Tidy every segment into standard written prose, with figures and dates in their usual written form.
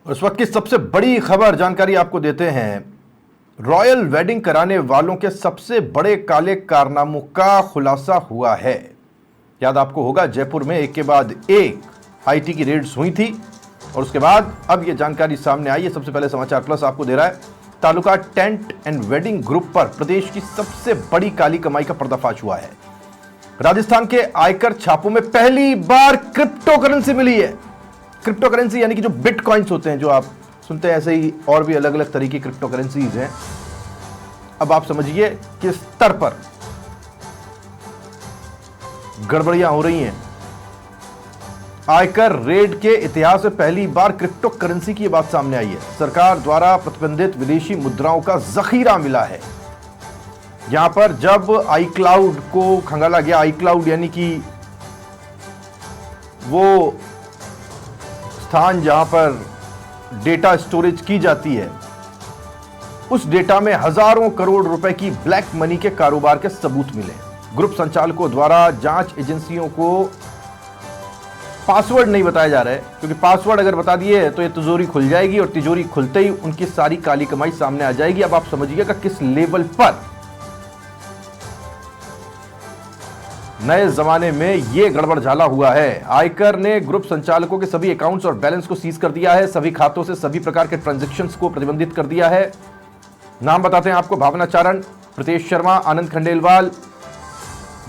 और इस वक्त की सबसे बड़ी खबर जानकारी आपको देते हैं। रॉयल वेडिंग कराने वालों के सबसे बड़े काले कारनामों का खुलासा हुआ है। याद आपको होगा, जयपुर में एक के बाद एक आईटी की रेड्स हुई थी और उसके बाद अब यह जानकारी सामने आई है। सबसे पहले समाचार प्लस आपको दे रहा है, taluka tent and wedding group पर प्रदेश की सबसे बड़ी काली कमाई का पर्दाफाश हुआ है। राजस्थान के आयकर छापों में पहली बार क्रिप्टो करेंसी मिली है। क्रिप्टो करेंसी यानी कि जो बिटकॉइंस होते हैं, जो आप सुनते हैं, ऐसे ही और भी अलग अलग तरीके की क्रिप्टो करेंसीज हैं। अब आप समझिए किस स्तर पर गड़बड़ियां हो रही हैं। आयकर रेड के इतिहास में पहली बार क्रिप्टो करेंसी की बात सामने आई है। सरकार द्वारा प्रतिबंधित विदेशी मुद्राओं का जखीरा मिला है। यहां पर जब आई क्लाउड को खंगाला गया, आई क्लाउड यानी कि वो स्थान जहां पर डेटा स्टोरेज की जाती है, उस डेटा में हजारों करोड़ रुपए की ब्लैक मनी के कारोबार के सबूत मिले। ग्रुप संचालकों द्वारा जांच एजेंसियों को पासवर्ड नहीं बताया जा रहा है, क्योंकि पासवर्ड अगर बता दिए तो ये तिजोरी खुल जाएगी और तिजोरी खुलते ही उनकी सारी काली कमाई सामने आ जाएगी। अब आप समझिएगा किस लेवल पर नए जमाने में यह गड़बड़ झाला हुआ है। आयकर ने ग्रुप संचालकों के सभी अकाउंट्स और बैलेंस को सीज कर दिया है। सभी खातों से सभी प्रकार के ट्रांजैक्शंस को प्रतिबंधित कर दिया है। नाम बताते हैं आपको, भावना चारण, प्रीतेश शर्मा, आनंद खंडेलवाल,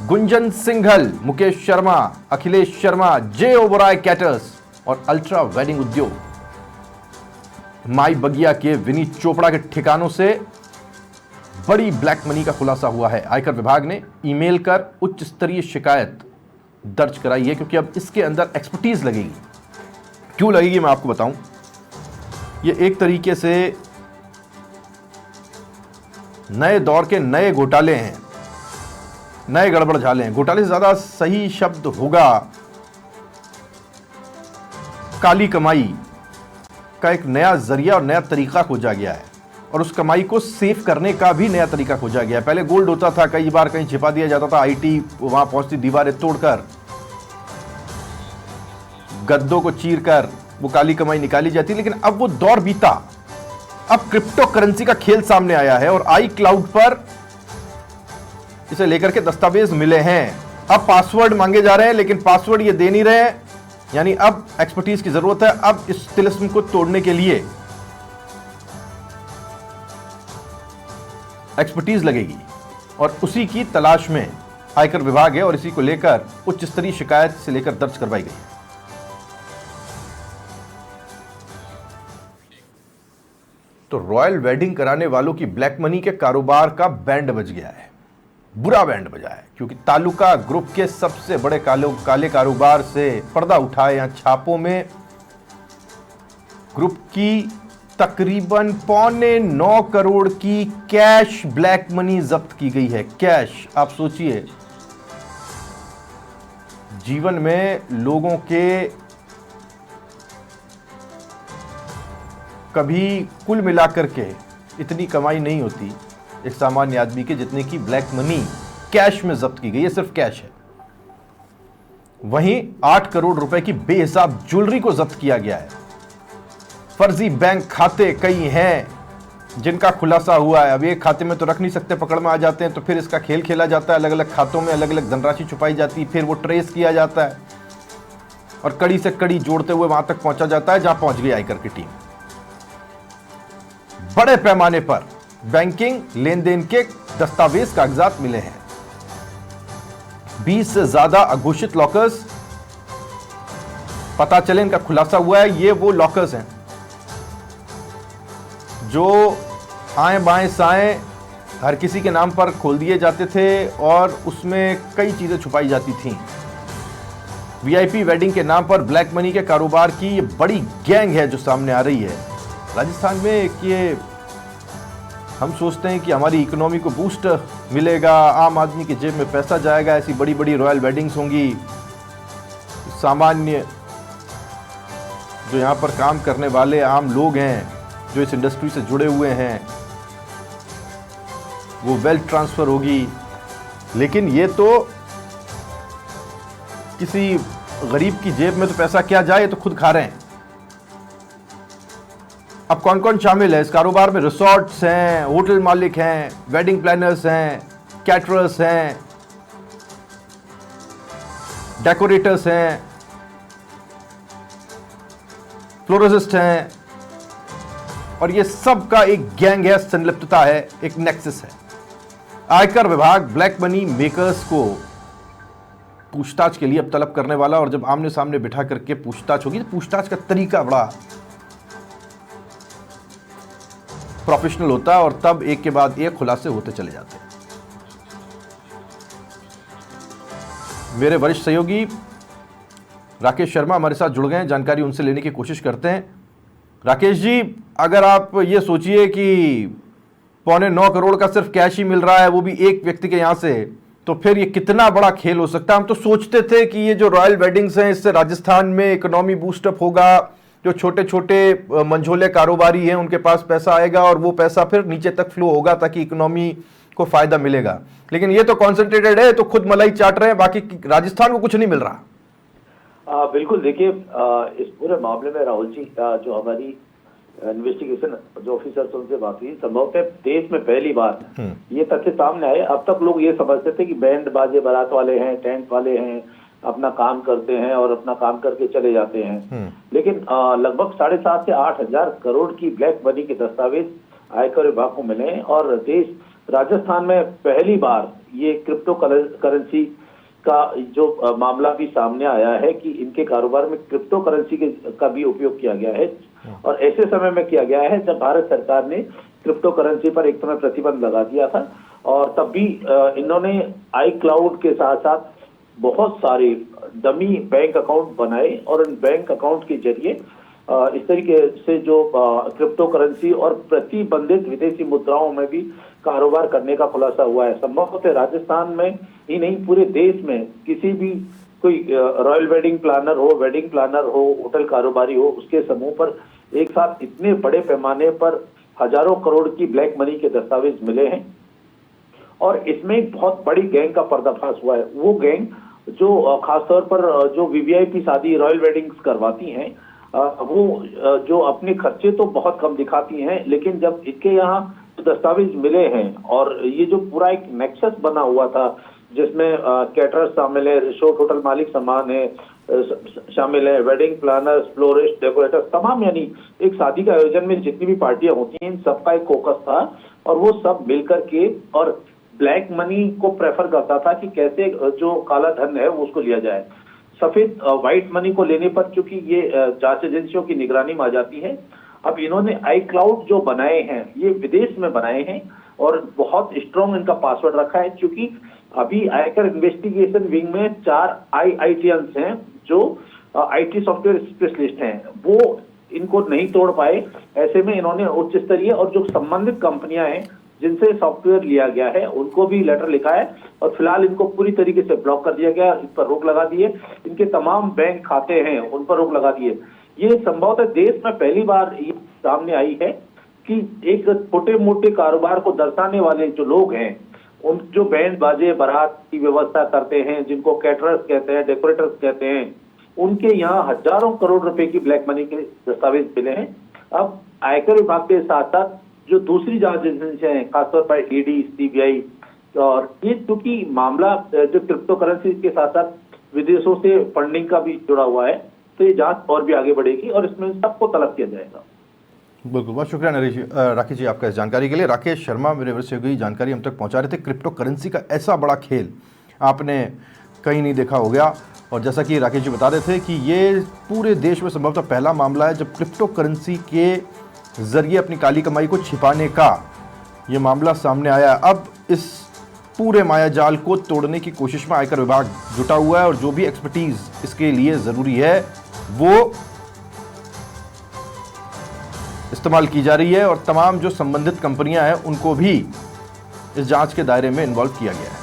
गुंजन सिंघल, मुकेश शर्मा, अखिलेश शर्मा, जे ओबराय कैटर्स और अल्ट्रा वेडिंग उद्योग। माई बगिया के विनीत चोपड़ा के ठिकानों से बड़ी ब्लैक मनी का खुलासा हुआ है। आयकर विभाग ने ईमेल कर उच्च स्तरीय शिकायत दर्ज कराई है, क्योंकि अब इसके अंदर एक्सपर्टीज लगेगी। क्यों लगेगी मैं आपको बताऊं। ये एक तरीके से नए दौर के नए घोटाले हैं, नए गड़बड़ झाले हैं। घोटाले से ज्यादा सही शब्द होगा काली कमाई का एक नया जरिया और नया तरीका खोजा गया है, और उस कमाई को सेव करने का भी नया तरीका खोजा गया है। पहले गोल्ड होता था, कई बार कहीं छिपा दिया जाता था, आईटी वहां पहुंचती, दीवारें तोड़कर, गद्दों को चीरकर वो काली कमाई निकाली जाती। लेकिन अब वो दौर बीता। अब क्रिप्टो करेंसी का खेल सामने आया है और आई क्लाउड पर इसे लेकर के दस्तावेज मिले हैं। अब पासवर्ड मांगे जा रहे हैं, लेकिन पासवर्ड ये दे नहीं रहे हैं, यानी अब एक्सपर्टीज की जरूरत है। अब इस तिलिस्म को तोड़ने के लिए एक्सपर्टीज लगेगी और उसी की तलाश में आयकर विभाग है, और इसी को लेकर उच्च स्तरीय शिकायत से लेकर दर्ज करवाई गई है। तो रॉयल वेडिंग कराने वालों की ब्लैक मनी के कारोबार का बैंड बज गया है, बुरा बैंड बजा है, क्योंकि तालुका ग्रुप के सबसे बड़े काले कारोबार से पर्दा उठा है। यहां छापों में ग्रुप की तकरीबन 8.25 करोड़ की कैश ब्लैक मनी जब्त की गई है। कैश, आप सोचिए, जीवन में लोगों के कभी कुल मिलाकर के इतनी कमाई नहीं होती एक सामान्य आदमी के, जितने की ब्लैक मनी कैश में जब्त की गई है। सिर्फ कैश है। वहीं 8 करोड़ रुपए की बेहिसाब ज्वेलरी को जब्त किया गया है। फर्जी बैंक खाते कई हैं जिनका खुलासा हुआ है। अब एक खाते में तो रख नहीं सकते, पकड़ में आ जाते हैं, तो फिर इसका खेल खेला जाता है। अलग अलग खातों में अलग अलग धनराशि छुपाई जाती है, फिर वो ट्रेस किया जाता है और कड़ी से कड़ी जोड़ते हुए वहां तक पहुंचा जाता है जहां पहुंच गई आयकर की टीम। बड़े पैमाने पर बैंकिंग लेन देन के दस्तावेज कागजात मिले हैं। 20 से ज्यादा अघोषित लॉकर्स पता चले, इनका खुलासा हुआ है। ये वो लॉकर्स हैं जो आए बाएं साएं हर किसी के नाम पर खोल दिए जाते थे और उसमें कई चीजें छुपाई जाती थीं। वीआईपी वेडिंग के नाम पर ब्लैक मनी के कारोबार की ये बड़ी गैंग है जो सामने आ रही है राजस्थान में। कि हम सोचते हैं कि हमारी इकोनॉमी को बूस्ट मिलेगा, आम आदमी की जेब में पैसा जाएगा, ऐसी बड़ी बड़ी रॉयल वेडिंग्स होंगी। सामान्य जो यहाँ पर काम करने वाले आम लोग हैं, जो इस इंडस्ट्री से जुड़े हुए हैं, वो वेल्थ ट्रांसफर होगी। लेकिन ये तो किसी गरीब की जेब में तो पैसा क्या जाए, ये तो खुद खा रहे हैं। अब कौन कौन शामिल है इस कारोबार में? रिसोर्ट्स हैं, होटल मालिक हैं, वेडिंग प्लानर्स हैं, कैटरर्स हैं, डेकोरेटर्स हैं, फ्लोरिस्ट हैं, और ये सब का एक गैंग है, संलिप्तता है, एक नेक्सस है। आयकर विभाग ब्लैक मनी मेकर्स को पूछताछ के लिए अब तलब करने वाला, और जब आमने सामने बिठा करके पूछताछ होगी तो पूछताछ का तरीका बड़ा प्रोफेशनल होता है, और तब एक के बाद एक खुलासे होते चले जाते हैं। मेरे वरिष्ठ सहयोगी राकेश शर्मा हमारे साथ जुड़ गए हैं, जानकारी उनसे लेने की कोशिश करते हैं। राकेश जी, अगर आप ये सोचिए कि 8.25 करोड़ का सिर्फ कैश ही मिल रहा है, वो भी एक व्यक्ति के यहां से, तो फिर ये कितना बड़ा खेल हो सकता है। हम तो सोचते थे कि ये जो रॉयल वेडिंग्स हैं, इससे राजस्थान में इकोनॉमी बूस्टअप होगा, जो छोटे छोटे मंझोले कारोबारी हैं उनके पास पैसा आएगा और वो पैसा फिर नीचे तक फ्लो होगा ताकि इकोनॉमी को फायदा मिलेगा। लेकिन ये तो कॉन्सेंट्रेटेड है, तो खुद मलाई चाट रहे हैं, बाकी राजस्थान को कुछ नहीं मिल रहा। बिल्कुल, देखिए इस पूरे मामले में राहुल जी, जो हमारी इन्वेस्टिगेशन जो ऑफिसर्स उनसे बात हुई, संभवतः देश में पहली बार ये तथ्य सामने आए। अब तक लोग ये समझते थे कि बैंड बाजे बारात वाले हैं, टेंट वाले हैं, अपना काम करते हैं और अपना काम करके चले जाते हैं। लेकिन लगभग 7.5 से 8 हजार करोड़ की ब्लैक मनी के दस्तावेज आयकर विभाग को मिले हैं, और देश राजस्थान में पहली बार ये क्रिप्टो करेंसी का जो मामला भी सामने आया है कि इनके कारोबार में क्रिप्टो करेंसी का भी उपयोग किया गया है, और ऐसे समय में किया गया है जब भारत सरकार ने क्रिप्टो करेंसी पर एक समय प्रतिबंध लगा दिया था। और तब भी इन्होंने iCloud के साथ साथ बहुत सारे डमी बैंक अकाउंट बनाए, और इन बैंक अकाउंट के जरिए इस तरीके से जो क्रिप्टो करेंसी और प्रतिबंधित विदेशी मुद्राओं में भी कारोबार करने का खुलासा हुआ है। संभवतः राजस्थान में ही नहीं, पूरे देश में किसी भी कोई रॉयल वेडिंग प्लानर हो, होटल कारोबारी हो, उसके समूह पर एक साथ इतने बड़े पैमाने पर हजारों करोड़ की ब्लैक मनी के दस्तावेज मिले हैं। और इसमें एक बहुत बड़ी गैंग का पर्दाफाश हुआ है। वो गैंग जो खासतौर पर जो वीवीआईपी शादी रॉयल वेडिंग्स करवाती हैं, वो जो अपने खर्चे तो बहुत कम दिखाती हैं, लेकिन जब इनके यहाँ दस्तावेज मिले हैं और ये जो पूरा एक नेक्सस बना हुआ था जिसमें कैटरर्स शामिल है, रिसोर्ट होटल मालिक समान है, शामिल है, वेडिंग प्लानर्स, फ्लोरिस्ट, डेकोरेटर्स, तमाम, यानी एक शादी के आयोजन में जितनी भी पार्टियां होती हैं इन सबका एक फोकस था, और वो सब मिलकर के और ब्लैक मनी को प्रेफर करता था कि कैसे जो काला धन है वो उसको लिया जाए। सफेद व्हाइट मनी को लेने पर चूंकि ये जांच एजेंसियों की निगरानी में आ जाती है। अब इन्होंने iCloud जो बनाए हैं ये विदेश में बनाए हैं और बहुत स्ट्रॉन्ग इनका पासवर्ड रखा है, क्योंकि अभी आयकर इन्वेस्टिगेशन विंग में 4 IITians हैं जो IT सॉफ्टवेयर स्पेशलिस्ट हैं, वो इनको नहीं तोड़ पाए। ऐसे में इन्होंने उच्च स्तरीय और जो संबंधित कंपनियां हैं जिनसे सॉफ्टवेयर लिया गया है उनको भी लेटर लिखा है, और फिलहाल इनको पूरी तरीके से ब्लॉक कर दिया गया, इन पर रोक लगा दी है। इनके तमाम बैंक खाते हैं उन पर रोक लगा दी है। ये संभवतः देश में पहली बार ये सामने आई है कि एक छोटे मोटे कारोबार को दर्शाने वाले जो लोग हैं, उन जो बैंड बाजे बारात की व्यवस्था करते हैं, जिनको कैटरर्स कहते हैं, डेकोरेटर्स कहते हैं, उनके यहाँ हजारों करोड़ रुपए की ब्लैक मनी के दस्तावेज मिले हैं। अब आयकर विभाग के साथ साथ जो दूसरी जांच एजेंसियां हैं, खासतौर पर ईडी, सीबीआई, और ये चूंकि मामला जो क्रिप्टो करेंसी के साथ साथ विदेशों से फंडिंग का भी जुड़ा हुआ है, तो ये जांच और भी आगे बढ़ेगी और इसमें सबको तलब किया जाएगा। बिल्कुल, बहुत शुक्रिया राकेश जी आपका इस जानकारी के लिए। राकेश शर्मा मेरे वरिष्ठ सहयोगी जानकारी हम तक पहुंचा रहे थे। क्रिप्टो करेंसी का ऐसा बड़ा खेल आपने कहीं नहीं देखा हो गया, और जैसा कि राकेश जी बता रहे थे कि ये पूरे देश में संभवतः पहला मामला है जब क्रिप्टो करेंसी के जरिए अपनी काली कमाई को छिपाने का ये मामला सामने आया। अब इस पूरे मायाजाल को तोड़ने की कोशिश में आयकर विभाग जुटा हुआ है, और जो भी एक्सपर्टीज इसके लिए जरूरी है वो इस्तेमाल की जा रही है, और तमाम जो संबंधित कंपनियां हैं उनको भी इस जांच के दायरे में इन्वॉल्व किया गया है।